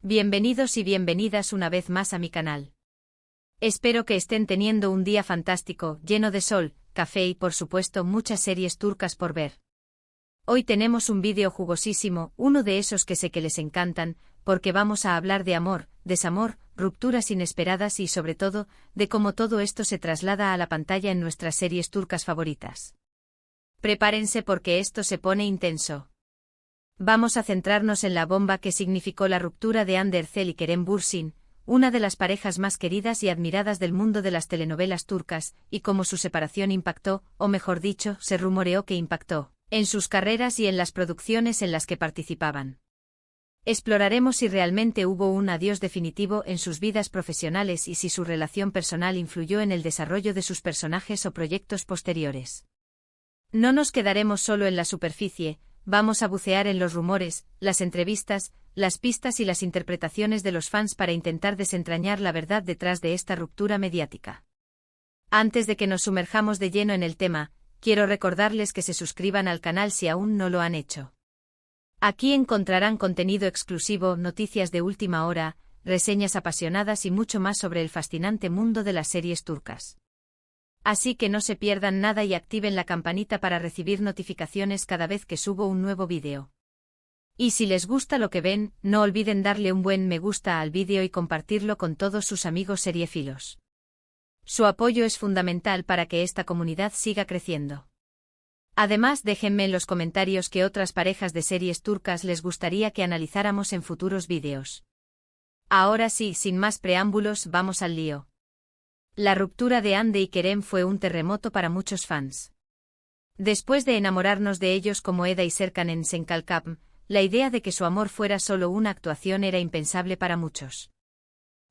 Bienvenidos y bienvenidas una vez más a mi canal. Espero que estén teniendo un día fantástico, lleno de sol, café y por supuesto muchas series turcas por ver. Hoy tenemos un vídeo jugosísimo, uno de esos que sé que les encantan, porque vamos a hablar de amor, desamor, rupturas inesperadas y sobre todo, de cómo todo esto se traslada a la pantalla en nuestras series turcas favoritas. Prepárense porque esto se pone intenso. Vamos a centrarnos en la bomba que significó la ruptura de Hande Erçel y Kerem Bürsin, una de las parejas más queridas y admiradas del mundo de las telenovelas turcas, y cómo su separación impactó, o mejor dicho, se rumoreó que impactó, en sus carreras y en las producciones en las que participaban. Exploraremos si realmente hubo un adiós definitivo en sus vidas profesionales y si su relación personal influyó en el desarrollo de sus personajes o proyectos posteriores. No nos quedaremos solo en la superficie. Vamos a bucear en los rumores, las entrevistas, las pistas y las interpretaciones de los fans para intentar desentrañar la verdad detrás de esta ruptura mediática. Antes de que nos sumerjamos de lleno en el tema, quiero recordarles que se suscriban al canal si aún no lo han hecho. Aquí encontrarán contenido exclusivo, noticias de última hora, reseñas apasionadas y mucho más sobre el fascinante mundo de las series turcas. Así que no se pierdan nada y activen la campanita para recibir notificaciones cada vez que subo un nuevo vídeo. Y si les gusta lo que ven, no olviden darle un buen me gusta al vídeo y compartirlo con todos sus amigos seriéfilos. Su apoyo es fundamental para que esta comunidad siga creciendo. Además, déjenme en los comentarios qué otras parejas de series turcas les gustaría que analizáramos en futuros vídeos. Ahora sí, sin más preámbulos, vamos al lío. La ruptura de Hande y Kerem fue un terremoto para muchos fans. Después de enamorarnos de ellos como Eda y Serkan en Sen Kalkam, la idea de que su amor fuera solo una actuación era impensable para muchos.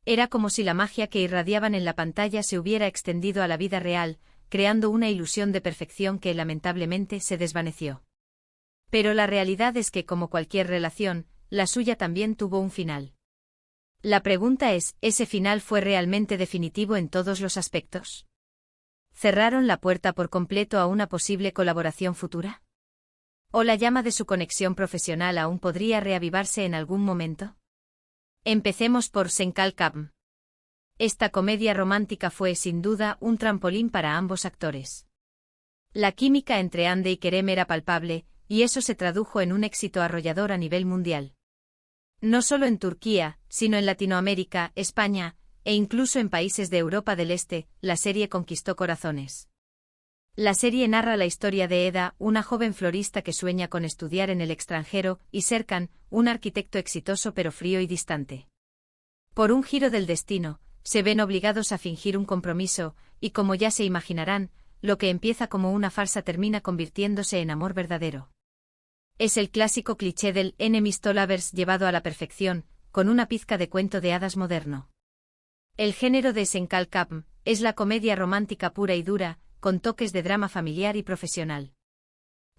Era como si la magia que irradiaban en la pantalla se hubiera extendido a la vida real, creando una ilusión de perfección que lamentablemente se desvaneció. Pero la realidad es que, como cualquier relación, la suya también tuvo un final. La pregunta es, ¿ese final fue realmente definitivo en todos los aspectos? ¿Cerraron la puerta por completo a una posible colaboración futura? ¿O la llama de su conexión profesional aún podría reavivarse en algún momento? Empecemos por Sen Kalkam. Esta comedia romántica fue, sin duda, un trampolín para ambos actores. La química entre Hande y Kerem era palpable, y eso se tradujo en un éxito arrollador a nivel mundial. No solo en Turquía, sino en Latinoamérica, España, e incluso en países de Europa del Este, la serie conquistó corazones. La serie narra la historia de Eda, una joven florista que sueña con estudiar en el extranjero, y Serkan, un arquitecto exitoso pero frío y distante. Por un giro del destino, se ven obligados a fingir un compromiso, y como ya se imaginarán, lo que empieza como una farsa termina convirtiéndose en amor verdadero. Es el clásico cliché del enemies to lovers llevado a la perfección, con una pizca de cuento de hadas moderno. El género de Sen Kalkam es la comedia romántica pura y dura, con toques de drama familiar y profesional.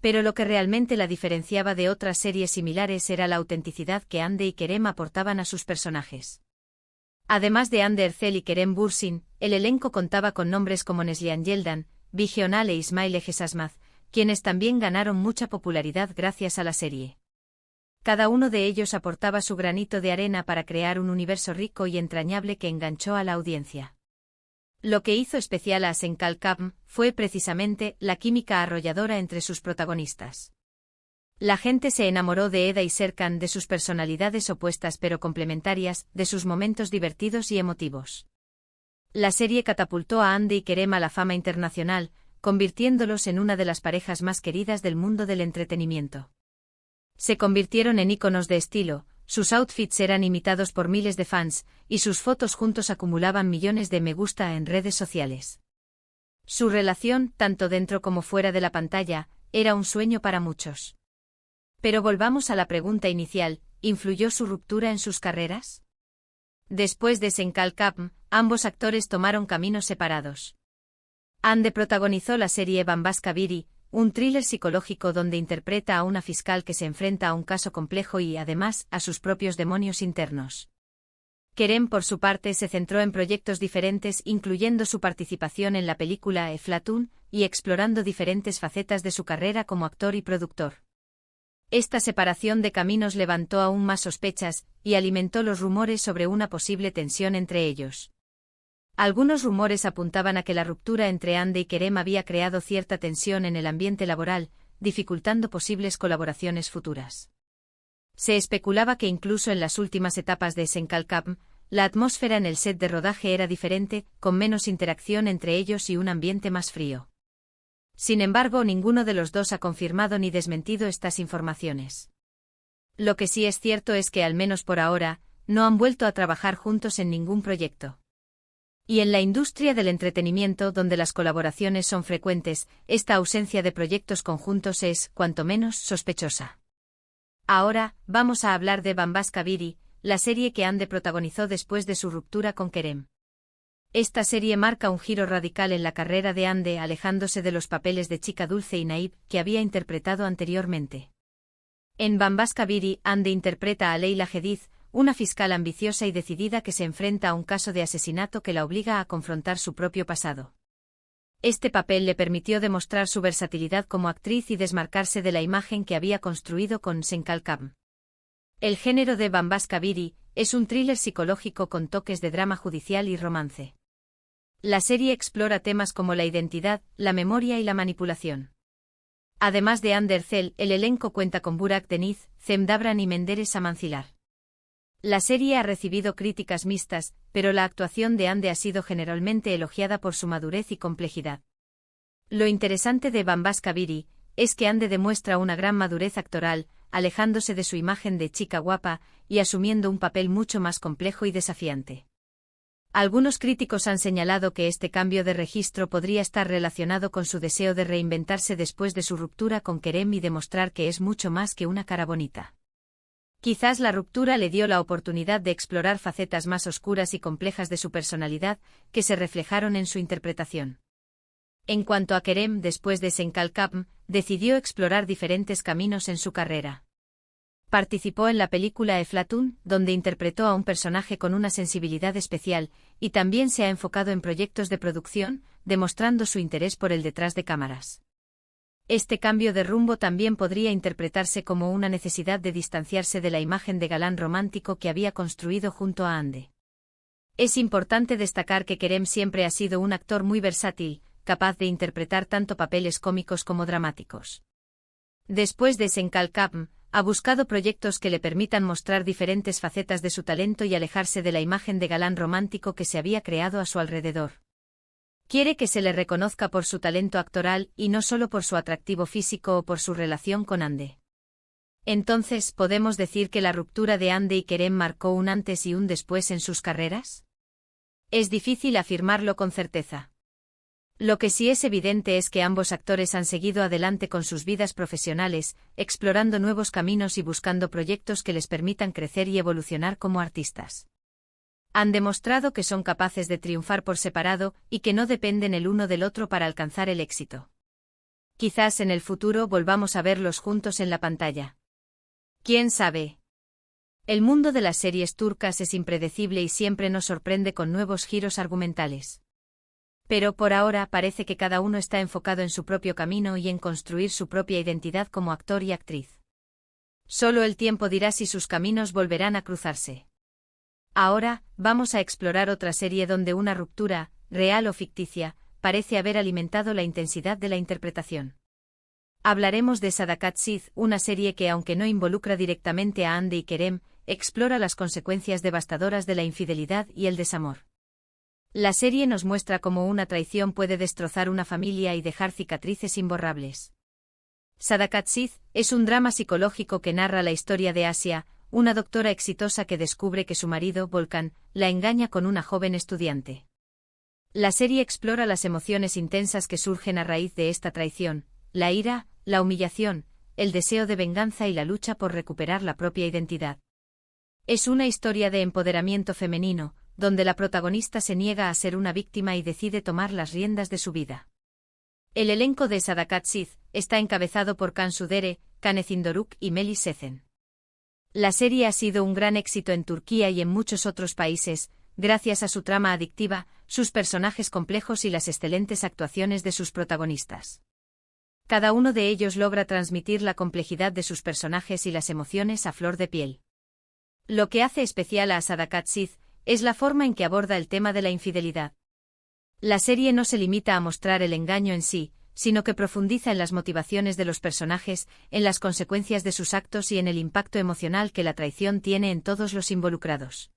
Pero lo que realmente la diferenciaba de otras series similares era la autenticidad que Hande y Kerem aportaban a sus personajes. Además de Hande Erçel y Kerem Bürsin, el elenco contaba con nombres como Neslihan Yeldan, Bige Onal e İsmail Egesasmaz, quienes también ganaron mucha popularidad gracias a la serie. Cada uno de ellos aportaba su granito de arena para crear un universo rico y entrañable que enganchó a la audiencia. Lo que hizo especial a Sen Kalkam fue precisamente la química arrolladora entre sus protagonistas. La gente se enamoró de Eda y Serkan, de sus personalidades opuestas pero complementarias, de sus momentos divertidos y emotivos. La serie catapultó a Hande y Kerem a la fama internacional, convirtiéndolos en una de las parejas más queridas del mundo del entretenimiento. Se convirtieron en íconos de estilo, sus outfits eran imitados por miles de fans, y sus fotos juntos acumulaban millones de me gusta en redes sociales. Su relación, tanto dentro como fuera de la pantalla, era un sueño para muchos. Pero volvamos a la pregunta inicial, ¿influyó su ruptura en sus carreras? Después de Sen Kalkam, ambos actores tomaron caminos separados. Hande protagonizó la serie Bambaşka Biri, un thriller psicológico donde interpreta a una fiscal que se enfrenta a un caso complejo y, además, a sus propios demonios internos. Kerem, por su parte, se centró en proyectos diferentes, incluyendo su participación en la película Eflatun, y explorando diferentes facetas de su carrera como actor y productor. Esta separación de caminos levantó aún más sospechas, y alimentó los rumores sobre una posible tensión entre ellos. Algunos rumores apuntaban a que la ruptura entre Ande y Kerem había creado cierta tensión en el ambiente laboral, dificultando posibles colaboraciones futuras. Se especulaba que incluso en las últimas etapas de Senkalkam, la atmósfera en el set de rodaje era diferente, con menos interacción entre ellos y un ambiente más frío. Sin embargo, ninguno de los dos ha confirmado ni desmentido estas informaciones. Lo que sí es cierto es que, al menos por ahora, no han vuelto a trabajar juntos en ningún proyecto. Y en la industria del entretenimiento, donde las colaboraciones son frecuentes, esta ausencia de proyectos conjuntos es, cuanto menos, sospechosa. Ahora, vamos a hablar de Bambas Kabiri, la serie que Ande protagonizó después de su ruptura con Kerem. Esta serie marca un giro radical en la carrera de Ande, alejándose de los papeles de chica dulce y naïve que había interpretado anteriormente. En Bambas Kabiri, Ande interpreta a Leila Hadid, una fiscal ambiciosa y decidida que se enfrenta a un caso de asesinato que la obliga a confrontar su propio pasado. Este papel le permitió demostrar su versatilidad como actriz y desmarcarse de la imagen que había construido con Senkalkam. El género de Bambas Kabiri es un thriller psicológico con toques de drama judicial y romance. La serie explora temas como la identidad, la memoria y la manipulación. Además de Ande Erçel, el elenco cuenta con Burak Deniz, Cem Davran y Menderes Amancilar. La serie ha recibido críticas mixtas, pero la actuación de Ande ha sido generalmente elogiada por su madurez y complejidad. Lo interesante de Bambas Kabiri es que Ande demuestra una gran madurez actoral, alejándose de su imagen de chica guapa y asumiendo un papel mucho más complejo y desafiante. Algunos críticos han señalado que este cambio de registro podría estar relacionado con su deseo de reinventarse después de su ruptura con Kerem y demostrar que es mucho más que una cara bonita. Quizás la ruptura le dio la oportunidad de explorar facetas más oscuras y complejas de su personalidad, que se reflejaron en su interpretación. En cuanto a Kerem, después de Senkalkam, decidió explorar diferentes caminos en su carrera. Participó en la película Eflatun, donde interpretó a un personaje con una sensibilidad especial, y también se ha enfocado en proyectos de producción, demostrando su interés por el detrás de cámaras. Este cambio de rumbo también podría interpretarse como una necesidad de distanciarse de la imagen de galán romántico que había construido junto a Ande. Es importante destacar que Kerem siempre ha sido un actor muy versátil, capaz de interpretar tanto papeles cómicos como dramáticos. Después de Senkalkam, ha buscado proyectos que le permitan mostrar diferentes facetas de su talento y alejarse de la imagen de galán romántico que se había creado a su alrededor. Quiere que se le reconozca por su talento actoral y no solo por su atractivo físico o por su relación con Ande. Entonces, ¿podemos decir que la ruptura de Ande y Kerem marcó un antes y un después en sus carreras? Es difícil afirmarlo con certeza. Lo que sí es evidente es que ambos actores han seguido adelante con sus vidas profesionales, explorando nuevos caminos y buscando proyectos que les permitan crecer y evolucionar como artistas. Han demostrado que son capaces de triunfar por separado y que no dependen el uno del otro para alcanzar el éxito. Quizás en el futuro volvamos a verlos juntos en la pantalla. ¿Quién sabe? El mundo de las series turcas es impredecible y siempre nos sorprende con nuevos giros argumentales. Pero por ahora parece que cada uno está enfocado en su propio camino y en construir su propia identidad como actor y actriz. Solo el tiempo dirá si sus caminos volverán a cruzarse. Ahora, vamos a explorar otra serie donde una ruptura, real o ficticia, parece haber alimentado la intensidad de la interpretación. Hablaremos de Sadakat Sith, una serie que, aunque no involucra directamente a Ande y Kerem, explora las consecuencias devastadoras de la infidelidad y el desamor. La serie nos muestra cómo una traición puede destrozar una familia y dejar cicatrices imborrables. Sadakat Sith es un drama psicológico que narra la historia de Asia, una doctora exitosa que descubre que su marido, Volkan, la engaña con una joven estudiante. La serie explora las emociones intensas que surgen a raíz de esta traición, la ira, la humillación, el deseo de venganza y la lucha por recuperar la propia identidad. Es una historia de empoderamiento femenino, donde la protagonista se niega a ser una víctima y decide tomar las riendas de su vida. El elenco de Sadakat Sith está encabezado por Cansu Dere, Canecin Doruk y Melis Sezen. La serie ha sido un gran éxito en Turquía y en muchos otros países, gracias a su trama adictiva, sus personajes complejos y las excelentes actuaciones de sus protagonistas. Cada uno de ellos logra transmitir la complejidad de sus personajes y las emociones a flor de piel. Lo que hace especial a Sadakat Sith es la forma en que aborda el tema de la infidelidad. La serie no se limita a mostrar el engaño en sí, sino que profundiza en las motivaciones de los personajes, en las consecuencias de sus actos y en el impacto emocional que la traición tiene en todos los involucrados.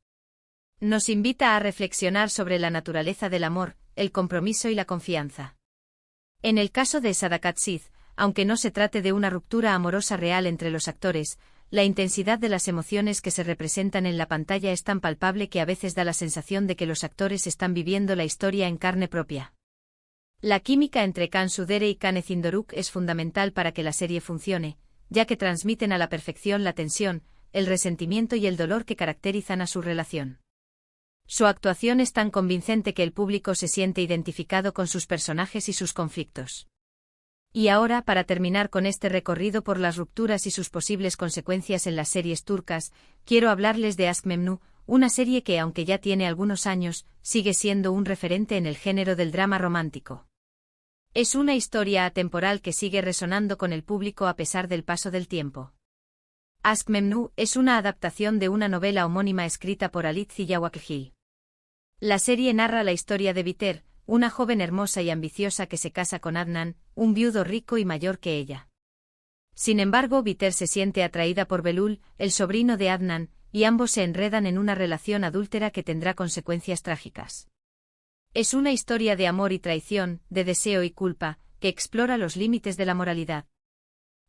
Nos invita a reflexionar sobre la naturaleza del amor, el compromiso y la confianza. En el caso de Sadakat Sith, aunque no se trate de una ruptura amorosa real entre los actores, la intensidad de las emociones que se representan en la pantalla es tan palpable que a veces da la sensación de que los actores están viviendo la historia en carne propia. La química entre Khan Sudere y Kane Zindoruk es fundamental para que la serie funcione, ya que transmiten a la perfección la tensión, el resentimiento y el dolor que caracterizan a su relación. Su actuación es tan convincente que el público se siente identificado con sus personajes y sus conflictos. Y ahora, para terminar con este recorrido por las rupturas y sus posibles consecuencias en las series turcas, quiero hablarles de Aşk Memnu, una serie que, aunque ya tiene algunos años, sigue siendo un referente en el género del drama romántico. Es una historia atemporal que sigue resonando con el público a pesar del paso del tiempo. Aşk Memnu es una adaptación de una novela homónima escrita por Halit Ziya-Wakilgil. La serie narra la historia de Biter, una joven hermosa y ambiciosa que se casa con Adnan, un viudo rico y mayor que ella. Sin embargo, Biter se siente atraída por Belul, el sobrino de Adnan, y ambos se enredan en una relación adúltera que tendrá consecuencias trágicas. Es una historia de amor y traición, de deseo y culpa, que explora los límites de la moralidad.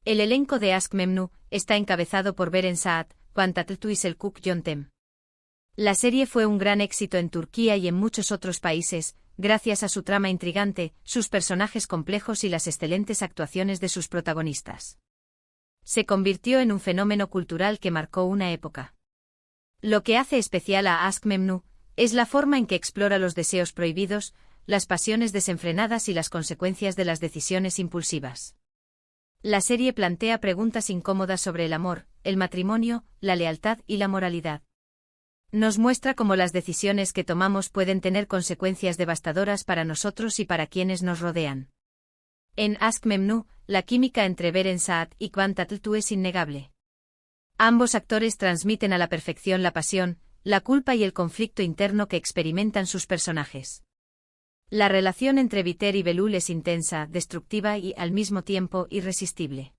El elenco de Aşk Memnu está encabezado por Beren Saat, Pantatltu y Selçuk Yöntem. La serie fue un gran éxito en Turquía y en muchos otros países, gracias a su trama intrigante, sus personajes complejos y las excelentes actuaciones de sus protagonistas. Se convirtió en un fenómeno cultural que marcó una época. Lo que hace especial a Aşk Memnu es la forma en que explora los deseos prohibidos, las pasiones desenfrenadas y las consecuencias de las decisiones impulsivas. La serie plantea preguntas incómodas sobre el amor, el matrimonio, la lealtad y la moralidad. Nos muestra cómo las decisiones que tomamos pueden tener consecuencias devastadoras para nosotros y para quienes nos rodean. En Aşk Memnu, la química entre Beren Saat y Pantatltu es innegable. Ambos actores transmiten a la perfección la pasión, la culpa y el conflicto interno que experimentan sus personajes. La relación entre Biter y Belul es intensa, destructiva y, al mismo tiempo, irresistible.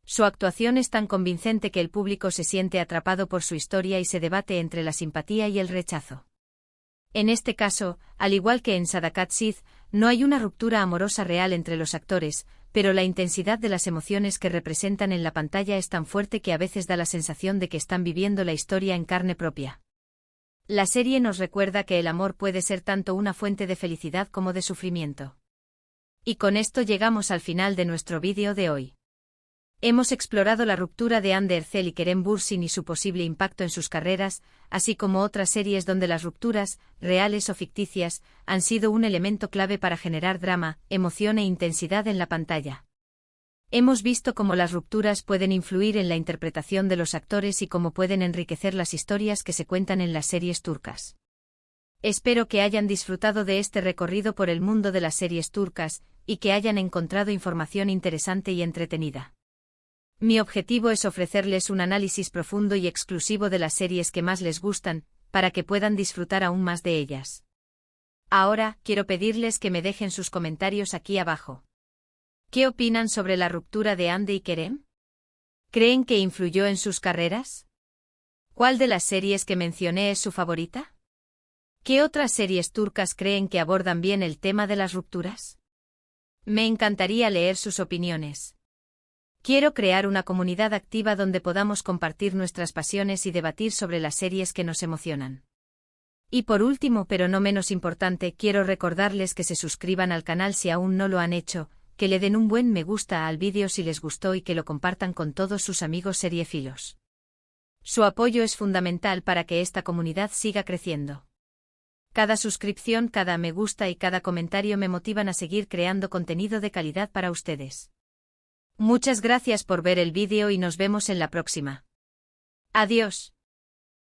Su actuación es tan convincente que el público se siente atrapado por su historia y se debate entre la simpatía y el rechazo. En este caso, al igual que en Sadakat Sith, no hay una ruptura amorosa real entre los actores, pero la intensidad de las emociones que representan en la pantalla es tan fuerte que a veces da la sensación de que están viviendo la historia en carne propia. La serie nos recuerda que el amor puede ser tanto una fuente de felicidad como de sufrimiento. Y con esto llegamos al final de nuestro vídeo de hoy. Hemos explorado la ruptura de Hande Erçel y Kerem Bürsin y su posible impacto en sus carreras, así como otras series donde las rupturas, reales o ficticias, han sido un elemento clave para generar drama, emoción e intensidad en la pantalla. Hemos visto cómo las rupturas pueden influir en la interpretación de los actores y cómo pueden enriquecer las historias que se cuentan en las series turcas. Espero que hayan disfrutado de este recorrido por el mundo de las series turcas, y que hayan encontrado información interesante y entretenida. Mi objetivo es ofrecerles un análisis profundo y exclusivo de las series que más les gustan, para que puedan disfrutar aún más de ellas. Ahora, quiero pedirles que me dejen sus comentarios aquí abajo. ¿Qué opinan sobre la ruptura de Hande y Kerem? ¿Creen que influyó en sus carreras? ¿Cuál de las series que mencioné es su favorita? ¿Qué otras series turcas creen que abordan bien el tema de las rupturas? Me encantaría leer sus opiniones. Quiero crear una comunidad activa donde podamos compartir nuestras pasiones y debatir sobre las series que nos emocionan. Y por último, pero no menos importante, quiero recordarles que se suscriban al canal si aún no lo han hecho, que le den un buen me gusta al vídeo si les gustó y que lo compartan con todos sus amigos seriéfilos. Su apoyo es fundamental para que esta comunidad siga creciendo. Cada suscripción, cada me gusta y cada comentario me motivan a seguir creando contenido de calidad para ustedes. Muchas gracias por ver el vídeo y nos vemos en la próxima. Adiós.